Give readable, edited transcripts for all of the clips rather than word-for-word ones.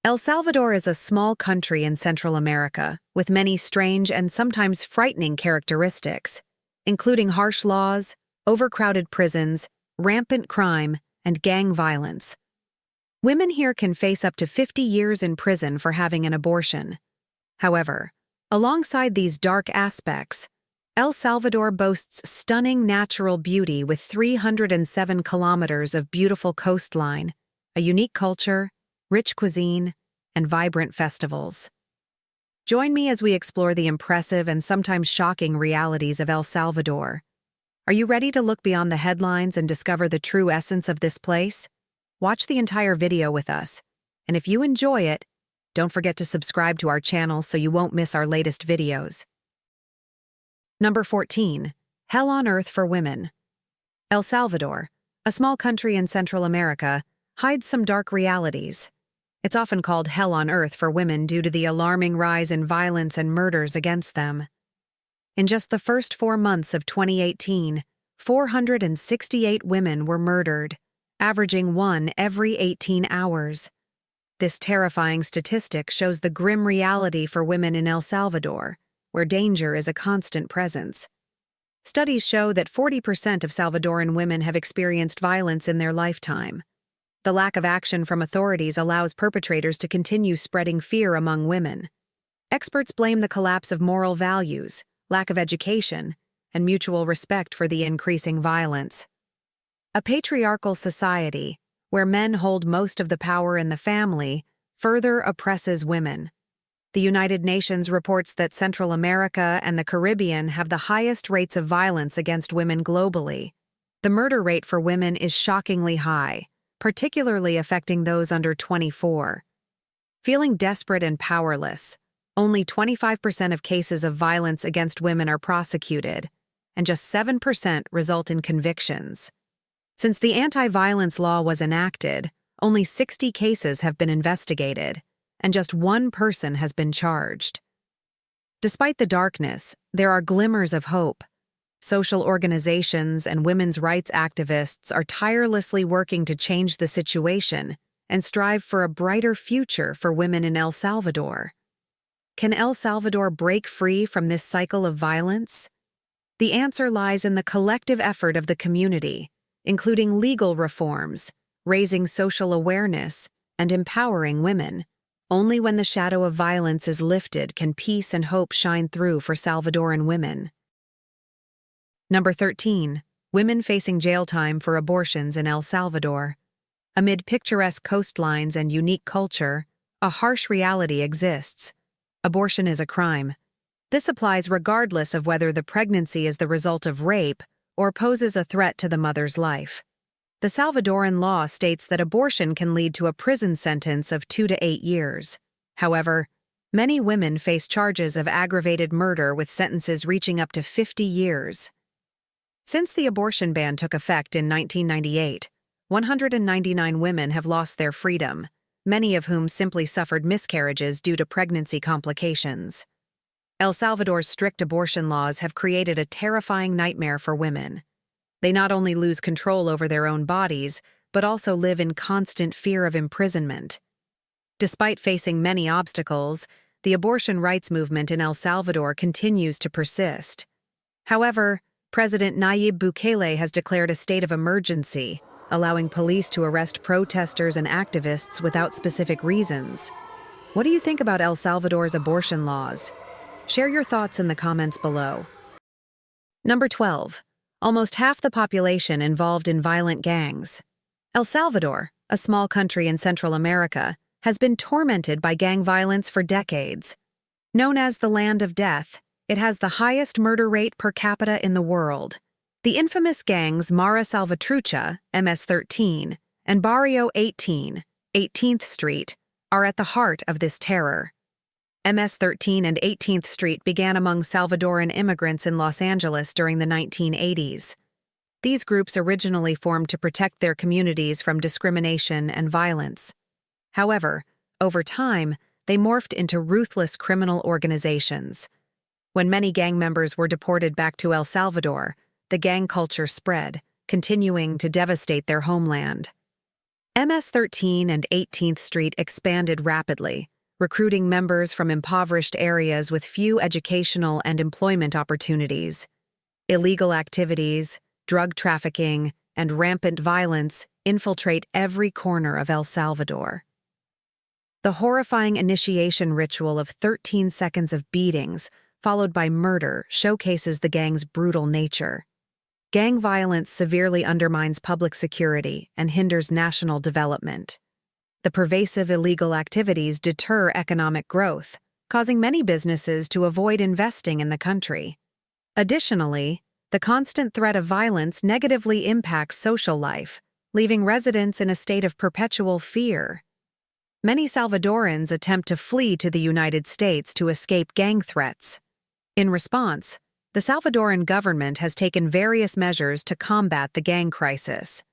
El Salvador is a small country in Central America with many strange and sometimes frightening characteristics, including harsh laws, overcrowded prisons, rampant crime, and gang violence. Women here can face up to 50 years in prison for having an abortion. However, alongside these dark aspects, El Salvador boasts stunning natural beauty with 307 kilometers of beautiful coastline, a unique culture, rich cuisine, and vibrant festivals. Join me as we explore the impressive and sometimes shocking realities of El Salvador. Are you ready to look beyond the headlines and discover the true essence of this place? Watch the entire video with us, and if you enjoy it, don't forget to subscribe to our channel so you won't miss our latest videos. Number 14. Hell on Earth for Women. El Salvador, a small country in Central America, hides some dark realities. It's often called hell on earth for women due to the alarming rise in violence and murders against them. In just the first 4 months of 2018, 468 women were murdered, averaging one every 18 hours. This terrifying statistic shows the grim reality for women in El Salvador, where danger is a constant presence. Studies show that 40% of Salvadoran women have experienced violence in their lifetime. The lack of action from authorities allows perpetrators to continue spreading fear among women. Experts blame the collapse of moral values, lack of education, and mutual respect for the increasing violence. A patriarchal society, where men hold most of the power in the family, further oppresses women. The United Nations reports that Central America and the Caribbean have the highest rates of violence against women globally. The murder rate for women is shockingly high, particularly affecting those under 24. Feeling desperate and powerless, only 25% of cases of violence against women are prosecuted, and just 7% result in convictions. Since the anti-violence law was enacted, only 60 cases have been investigated, and just one person has been charged. Despite the darkness, there are glimmers of hope. Social organizations and women's rights activists are tirelessly working to change the situation and strive for a brighter future for women in El Salvador. Can El Salvador break free from this cycle of violence? The answer lies in the collective effort of the community, including legal reforms, raising social awareness, and empowering women. Only when the shadow of violence is lifted can peace and hope shine through for Salvadoran women. Number 13. Women facing jail time for abortions in El Salvador. Amid picturesque coastlines and unique culture, a harsh reality exists. Abortion is a crime. This applies regardless of whether the pregnancy is the result of rape or poses a threat to the mother's life. The Salvadoran law states that abortion can lead to a prison sentence of 2 to 8 years. However, many women face charges of aggravated murder with sentences reaching up to 50 years. Since the abortion ban took effect in 1998, 199 women have lost their freedom, many of whom simply suffered miscarriages due to pregnancy complications. El Salvador's strict abortion laws have created a terrifying nightmare for women. They not only lose control over their own bodies, but also live in constant fear of imprisonment. Despite facing many obstacles, the abortion rights movement in El Salvador continues to persist. However, President Nayib Bukele has declared a state of emergency, allowing police to arrest protesters and activists without specific reasons. What do you think about El Salvador's abortion laws? Share your thoughts in the comments below. Number 12. Almost half the population involved in violent gangs. El Salvador, a small country in Central America, has been tormented by gang violence for decades. Known as the Land of Death, it has the highest murder rate per capita in the world. The infamous gangs Mara Salvatrucha, MS-13, and Barrio 18, 18th Street, are at the heart of this terror. MS-13 and 18th Street began among Salvadoran immigrants in Los Angeles during the 1980s. These groups originally formed to protect their communities from discrimination and violence. However, over time, they morphed into ruthless criminal organizations. When many gang members were deported back to El Salvador, the gang culture spread, continuing to devastate their homeland. MS-13 and 18th Street expanded rapidly, recruiting members from impoverished areas with few educational and employment opportunities. Illegal activities, drug trafficking, and rampant violence infiltrate every corner of El Salvador. The horrifying initiation ritual of 13 seconds of beatings, followed by murder, showcases the gang's brutal nature. Gang violence severely undermines public security and hinders national development. The pervasive illegal activities deter economic growth, causing many businesses to avoid investing in the country. Additionally, the constant threat of violence negatively impacts social life, leaving residents in a state of perpetual fear. Many Salvadorans attempt to flee to the United States to escape gang threats. In response, the Salvadoran government has taken various measures to combat the gang crisis.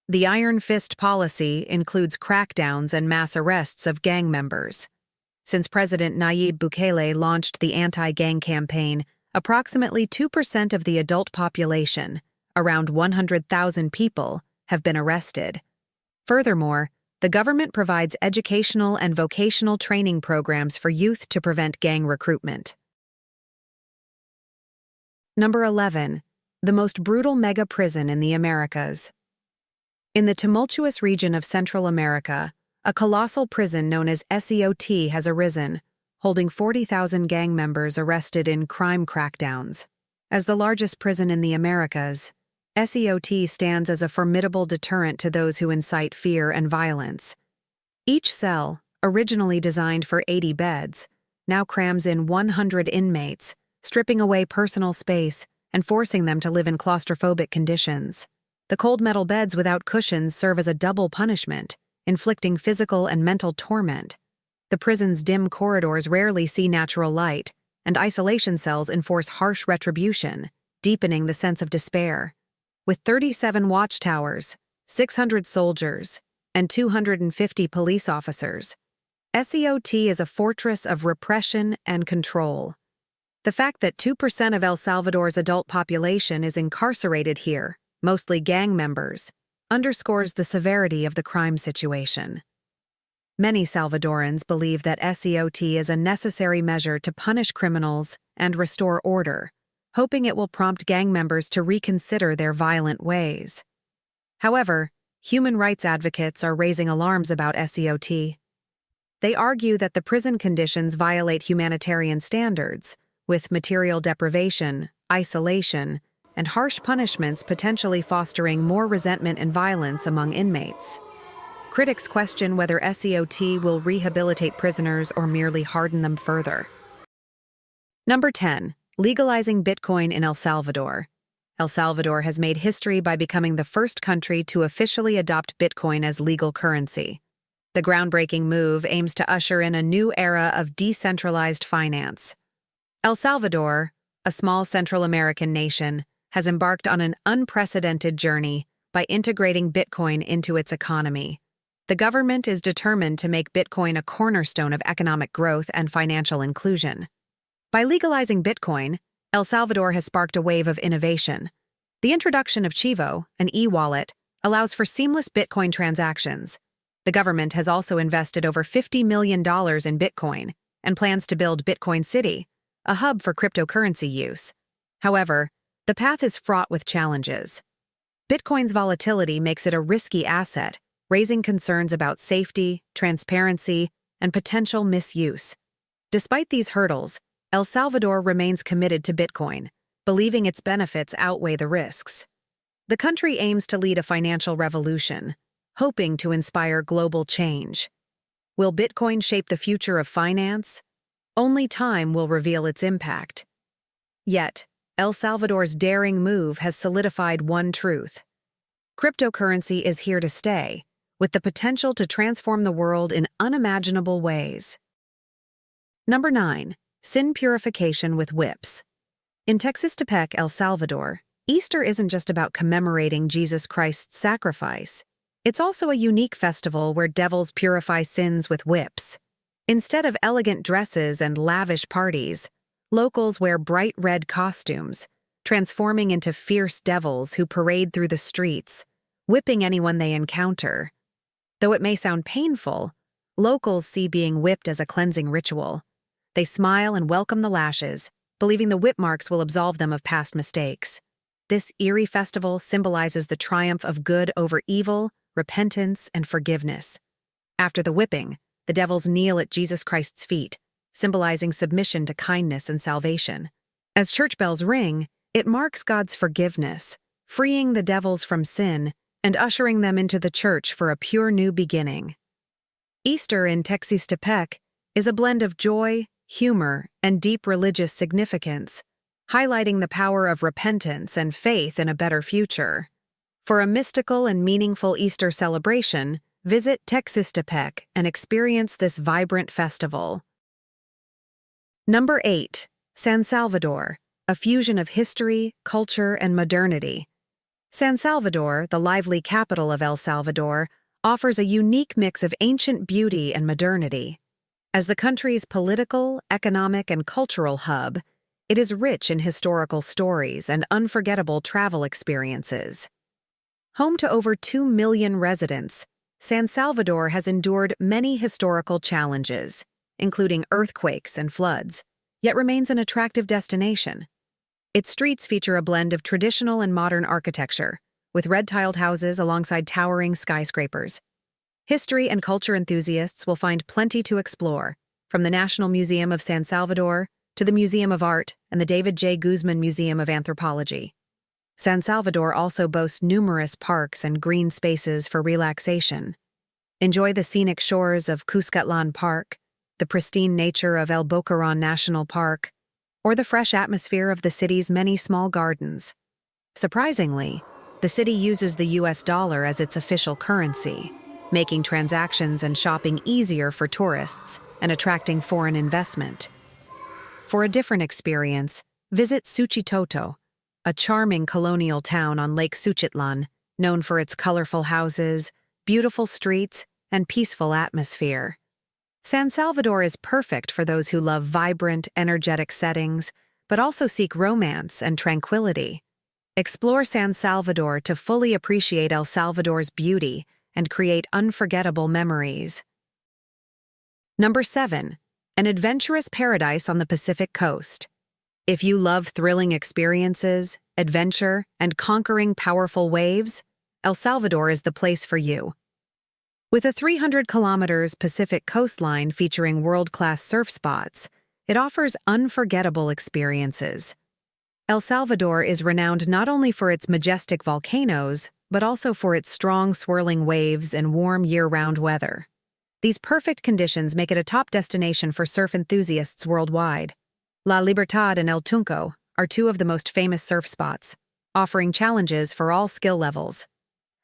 The Iron Fist policy includes crackdowns and mass arrests of gang members. Since President Nayib Bukele launched the anti-gang campaign, approximately 2% of the adult population, around 100,000 people, have been arrested. Furthermore, the government provides educational and vocational training programs for youth to prevent gang recruitment. Number 11. The most brutal mega prison in the Americas. In the tumultuous region of Central America, a colossal prison known as seot has arisen, holding 40,000 gang members arrested in crime crackdowns. As the largest prison in the Americas, seot stands as a formidable deterrent to those who incite fear and violence. Each cell, originally designed for 80 beds, now crams in 100 inmates, stripping away personal space and forcing them to live in claustrophobic conditions. The cold metal beds without cushions serve as a double punishment, inflicting physical and mental torment. The prison's dim corridors rarely see natural light, and isolation cells enforce harsh retribution, deepening the sense of despair. With 37 watchtowers, 600 soldiers, and 250 police officers, seot is a fortress of repression and control. The fact that 2% of El Salvador's adult population is incarcerated here, mostly gang members, underscores the severity of the crime situation. Many Salvadorans believe that seot is a necessary measure to punish criminals and restore order, hoping it will prompt gang members to reconsider their violent ways. However, human rights advocates are raising alarms about seot. They argue that the prison conditions violate humanitarian standards, with material deprivation, isolation, and harsh punishments potentially fostering more resentment and violence among inmates. Critics question whether seot will rehabilitate prisoners or merely harden them further. Number 10. Legalizing Bitcoin in El Salvador. El Salvador has made history by becoming the first country to officially adopt Bitcoin as legal currency. The groundbreaking move aims to usher in a new era of decentralized finance. El Salvador, a small Central American nation, has embarked on an unprecedented journey by integrating Bitcoin into its economy. The government is determined to make Bitcoin a cornerstone of economic growth and financial inclusion. By legalizing Bitcoin, El Salvador has sparked a wave of innovation. The introduction of Chivo, an e-wallet, allows for seamless Bitcoin transactions. The government has also invested over $50 million in Bitcoin and plans to build Bitcoin City, a hub for cryptocurrency use. However, the path is fraught with challenges. Bitcoin's volatility makes it a risky asset, raising concerns about safety, transparency, and potential misuse. Despite these hurdles, El Salvador remains committed to Bitcoin, believing its benefits outweigh the risks. The country aims to lead a financial revolution, hoping to inspire global change. Will Bitcoin shape the future of finance? Only time will reveal its impact. Yet, El Salvador's daring move has solidified one truth. Cryptocurrency is here to stay, with the potential to transform the world in unimaginable ways. Number 9. Sin purification with whips. In Texistepec, El Salvador, Easter isn't just about commemorating Jesus Christ's sacrifice. It's also a unique festival where devils purify sins with whips. Instead of elegant dresses and lavish parties, locals wear bright red costumes, transforming into fierce devils who parade through the streets, whipping anyone they encounter. Though it may sound painful, locals see being whipped as a cleansing ritual. They smile and welcome the lashes, believing the whip marks will absolve them of past mistakes. This eerie festival symbolizes the triumph of good over evil, repentance, and forgiveness. After the whipping, the devils kneel at Jesus Christ's feet, symbolizing submission to kindness and salvation. As church bells ring, it marks God's forgiveness, freeing the devils from sin and ushering them into the church for a pure new beginning. Easter in Texistepec is a blend of joy, humor, and deep religious significance, highlighting the power of repentance and faith in a better future. For a mystical and meaningful Easter celebration, visit Texistepec and experience this vibrant festival. Number 8. San Salvador, a fusion of history, culture, and modernity. San Salvador, the lively capital of El Salvador, offers a unique mix of ancient beauty and modernity. As the country's political, economic, and cultural hub, it is rich in historical stories and unforgettable travel experiences. Home to over 2 million residents, San Salvador has endured many historical challenges, including earthquakes and floods, yet remains an attractive destination. Its streets feature a blend of traditional and modern architecture, with red-tiled houses alongside towering skyscrapers. History and culture enthusiasts will find plenty to explore, from the National Museum of San Salvador to the Museum of Art and the David J. Guzman Museum of Anthropology. San Salvador also boasts numerous parks and green spaces for relaxation. Enjoy the scenic shores of Cuscatlan Park, the pristine nature of El Boquerón National Park, or the fresh atmosphere of the city's many small gardens. Surprisingly, the city uses the US dollar as its official currency, making transactions and shopping easier for tourists and attracting foreign investment. For a different experience, visit Suchitoto, a charming colonial town on Lake Suchitlan, known for its colorful houses, beautiful streets, and peaceful atmosphere. San Salvador is perfect for those who love vibrant, energetic settings, but also seek romance and tranquility. Explore San Salvador to fully appreciate El Salvador's beauty and create unforgettable memories. Number 7. An adventurous paradise on the Pacific coast. If you love thrilling experiences, adventure, and conquering powerful waves, El Salvador is the place for you. With a 300 kilometers Pacific coastline featuring world-class surf spots, it offers unforgettable experiences. El Salvador is renowned not only for its majestic volcanoes, but also for its strong swirling waves and warm year-round weather. These perfect conditions make it a top destination for surf enthusiasts worldwide. La Libertad and El Tunco are two of the most famous surf spots, offering challenges for all skill levels.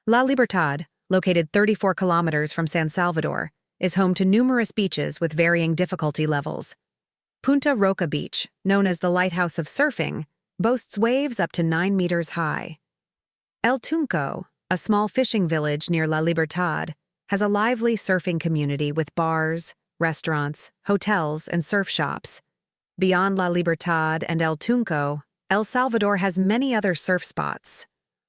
La Libertad, located 34 kilometers from San Salvador, is home to numerous beaches with varying difficulty levels. Punta Roca Beach, known as the Lighthouse of Surfing, boasts waves up to 9 meters high. El Tunco, a small fishing village near La Libertad, has a lively surfing community with bars, restaurants, hotels, and surf shops. Beyond La Libertad and El Tunco, El Salvador has many other surf spots.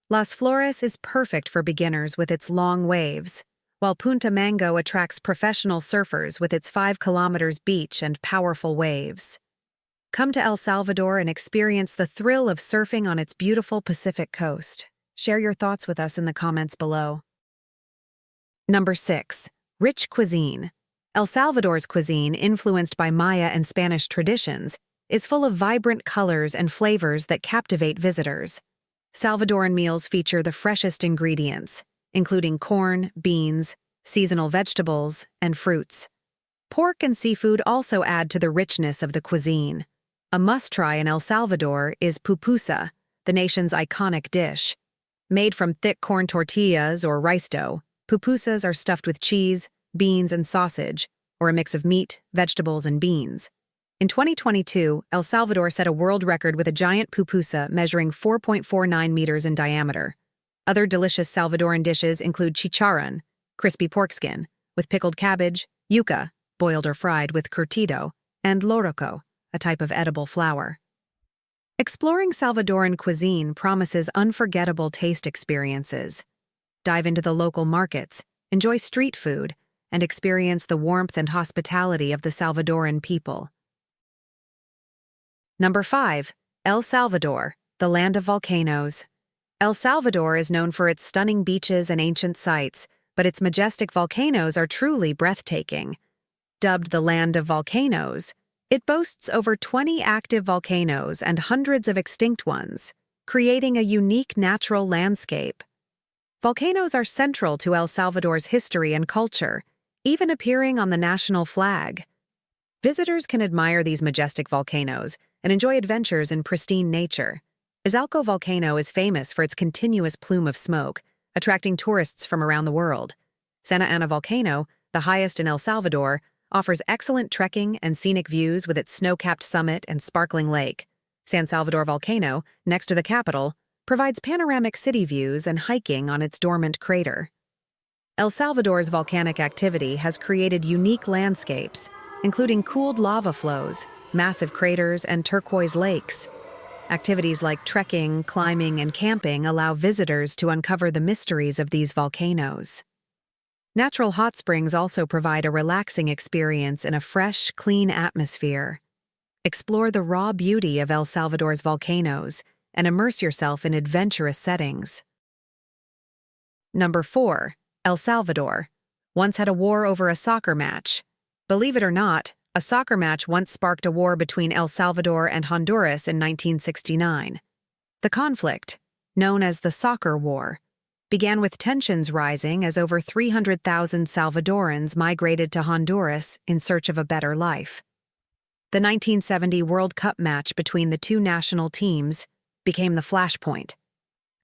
Las Flores is perfect for beginners with its long waves, while Punta Mango attracts professional surfers with its 5 kilometers beach and powerful waves. Come to El Salvador and experience the thrill of surfing on its beautiful Pacific coast. Share your thoughts with us in the comments below. Number 6. Rich cuisine. El Salvador's cuisine, influenced by Maya and Spanish traditions, is full of vibrant colors and flavors that captivate visitors. Salvadoran meals feature the freshest ingredients, including corn, beans, seasonal vegetables, and fruits. Pork and seafood also add to the richness of the cuisine. A must-try in El Salvador is pupusa, the nation's iconic dish. Made from thick corn tortillas or rice dough, pupusas are stuffed with cheese, beans, and sausage, or a mix of meat, vegetables, and beans. In 2022, El Salvador set a world record with a giant pupusa measuring 4.49 meters in diameter. Other delicious Salvadoran dishes include chicharrón, crispy pork skin, with pickled cabbage, yuca, boiled or fried with curtido, and loroco, a type of edible flour. Exploring Salvadoran cuisine promises unforgettable taste experiences. Dive into the local markets, enjoy street food, and experience the warmth and hospitality of the Salvadoran people. Number 5. El Salvador, the land of volcanoes. El Salvador is known for its stunning beaches and ancient sites, but its majestic volcanoes are truly breathtaking. Dubbed the land of volcanoes, it boasts over 20 active volcanoes and hundreds of extinct ones, creating a unique natural landscape. Volcanoes are central to El Salvador's history and culture, even appearing on the national flag. Visitors can admire these majestic volcanoes and enjoy adventures in pristine nature. Izalco volcano is famous for its continuous plume of smoke, attracting tourists from around the world. Santa Ana volcano, the highest in El Salvador, offers excellent trekking and scenic views with its snow-capped summit and sparkling lake. San Salvador volcano, next to the capital, provides panoramic city views and hiking on its dormant crater. El Salvador's volcanic activity has created unique landscapes, including cooled lava flows, massive craters, and turquoise lakes. Activities like trekking, climbing, and camping allow visitors to uncover the mysteries of these volcanoes. Natural hot springs also provide a relaxing experience in a fresh, clean atmosphere. Explore the raw beauty of El Salvador's volcanoes and immerse yourself in adventurous settings. Number 4. El Salvador once had a war over a soccer match. Believe it or not, a soccer match once sparked a war between El Salvador and Honduras in 1969. The conflict, known as the Soccer War, began with tensions rising as over 300,000 Salvadorans migrated to Honduras in search of a better life. The 1970 World Cup match between the two national teams became the flashpoint.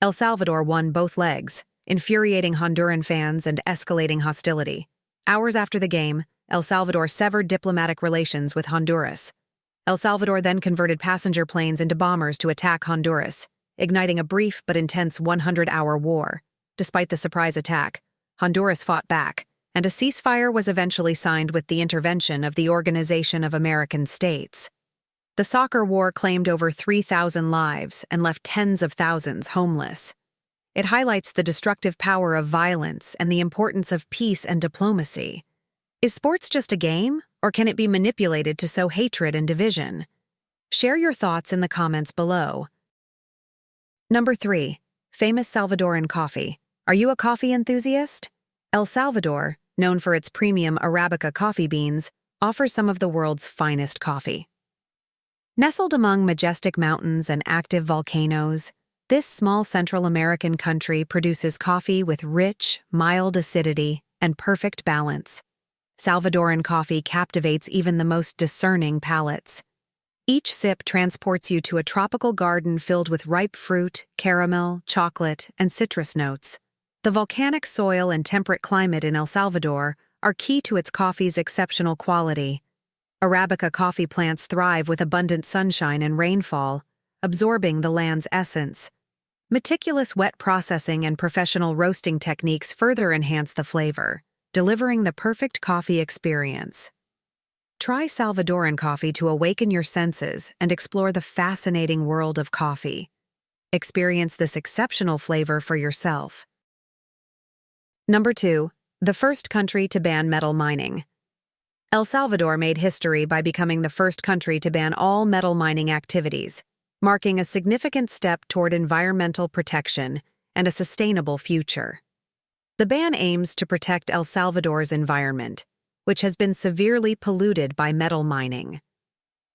El Salvador won both legs, infuriating Honduran fans and escalating hostility. Hours after the game, El Salvador severed diplomatic relations with Honduras. El Salvador then converted passenger planes into bombers to attack Honduras, igniting a brief but intense 100-hour war. Despite the surprise attack, Honduras fought back, and a ceasefire was eventually signed with the intervention of the Organization of American States. The soccer war claimed over 3,000 lives and left tens of thousands homeless. It highlights the destructive power of violence and the importance of peace and diplomacy. Is sports just a game, or can it be manipulated to sow hatred and division? Share your thoughts in the comments below. Number 3. Famous Salvadoran coffee. Are you a coffee enthusiast? El Salvador, known for its premium Arabica coffee beans, offers some of the world's finest coffee. Nestled among majestic mountains and active volcanoes, this small Central American country produces coffee with rich, mild acidity and perfect balance. Salvadoran coffee captivates even the most discerning palates. Each sip transports you to a tropical garden filled with ripe fruit, caramel, chocolate, and citrus notes. The volcanic soil and temperate climate in El Salvador are key to its coffee's exceptional quality. Arabica coffee plants thrive with abundant sunshine and rainfall, absorbing the land's essence. Meticulous wet processing and professional roasting techniques further enhance the flavor, delivering the perfect coffee experience. Try Salvadoran coffee to awaken your senses and explore the fascinating world of coffee. Experience this exceptional flavor for yourself. Number 2. The first country to ban metal mining. El Salvador made history by becoming the first country to ban all metal mining activities, marking a significant step toward environmental protection and a sustainable future. The ban aims to protect El Salvador's environment, which has been severely polluted by metal mining.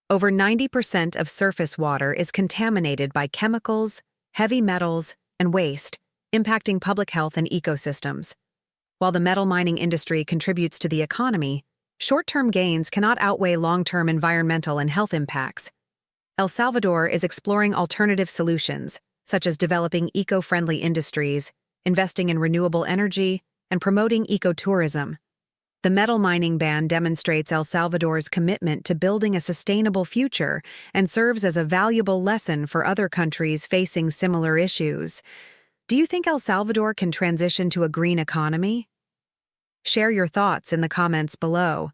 Over 90% of surface water is contaminated by chemicals, heavy metals, and waste, impacting public health and ecosystems. While the metal mining industry contributes to the economy, short-term gains cannot outweigh long-term environmental and health impacts. El Salvador is exploring alternative solutions, such as developing eco-friendly industries, investing in renewable energy, and promoting ecotourism. The metal mining ban demonstrates El Salvador's commitment to building a sustainable future and serves as a valuable lesson for other countries facing similar issues. Do you think El Salvador can transition to a green economy? Share your thoughts in the comments below.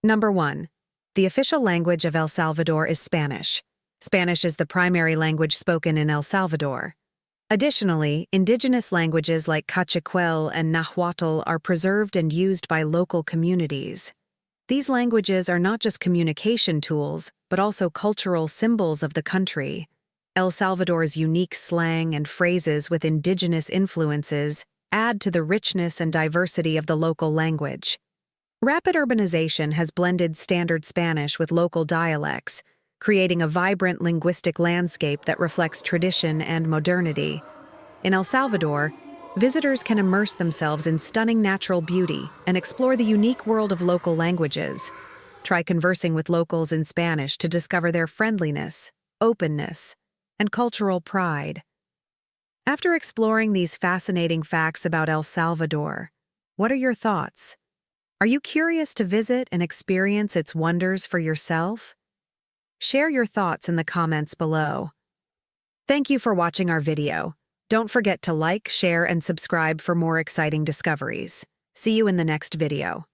Number 1. The official language of El Salvador is Spanish. Spanish is the primary language spoken in El Salvador. Additionally, indigenous languages like Cachiquel and Nahuatl are preserved and used by local communities. These languages are not just communication tools, but also cultural symbols of the country. El Salvador's unique slang and phrases with indigenous influences add to the richness and diversity of the local language. Rapid urbanization has blended standard Spanish with local dialects, creating a vibrant linguistic landscape that reflects tradition and modernity. In El Salvador, visitors can immerse themselves in stunning natural beauty and explore the unique world of local languages. Try conversing with locals in Spanish to discover their friendliness, openness, and cultural pride. After exploring these fascinating facts about El Salvador, what are your thoughts? Are you curious to visit and experience its wonders for yourself? Share your thoughts in the comments below. Thank you for watching our video. Don't forget to like, share, and subscribe for more exciting discoveries. See you in the next video.